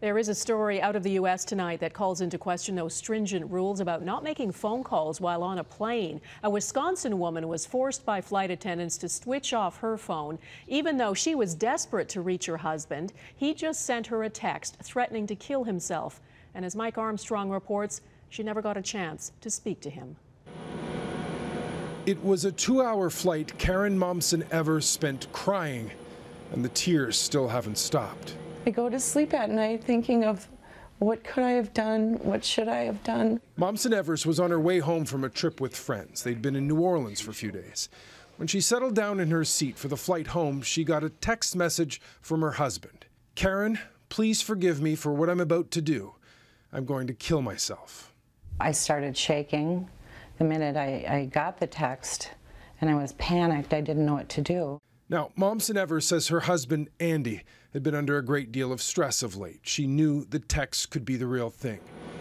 There is a story out of the U.S. tonight that calls into question those stringent rules about not making phone calls while on a plane. A Wisconsin woman was forced by flight attendants to switch off her phone, even though she was desperate to reach her husband. He just sent her a text threatening to kill himself. And as Mike Armstrong reports, she never got a chance to speak to him. It was a 2-hour flight Karen Momsen-Evers spent crying, and the tears still haven't stopped. I go to sleep at night thinking of what could I have done, what should I have done. Momsen-Evers was on her way home from a trip with friends. They'd been in New Orleans for a few days. When she settled down in her seat for the flight home, she got a text message from her husband. "Karen, please forgive me for what I'm about to do. I'm going to kill myself." I started shaking the minute I got the text, and I was panicked. I didn't know what to do. Now, Momsen-Evers says her husband, Andy, had been under a great deal of stress of late. She knew the text could be the real thing.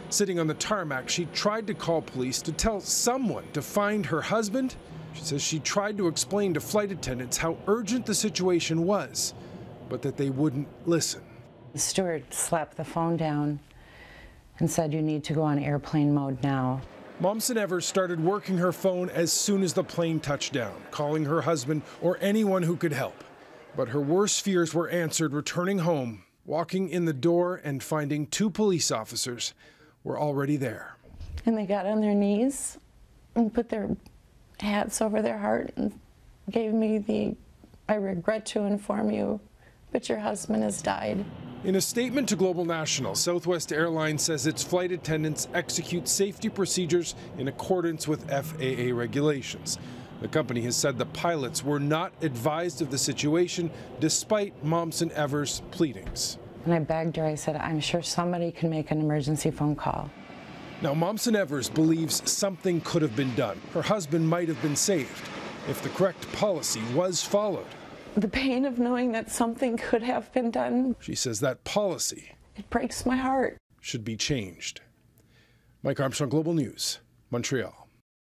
Sitting on the tarmac, she tried to call police to tell someone to find her husband. She says she tried to explain to flight attendants how urgent the situation was, but that they wouldn't listen. The steward slapped the phone down and said, "You need to go on airplane mode now." Momsen-Evers started working her phone as soon as the plane touched down, calling her husband or anyone who could help. But her worst fears were answered returning home, walking in the door and finding 2 police officers were already there. And they got on their knees and put their hats over their heart and gave me the, "I regret to inform you, but your husband has died." In a statement to Global National, Southwest Airlines says its flight attendants execute safety procedures in accordance with FAA regulations. The company has said the pilots were not advised of the situation despite Momsen-Evers' pleadings. And I begged her, I said, "I'm sure somebody can make an emergency phone call." Now, Momsen-Evers believes something could have been done. Her husband might have been saved if the correct policy was followed. The pain of knowing that something could have been done. She says that policy, it breaks my heart, should be changed. Mike Armstrong, Global News, Montreal.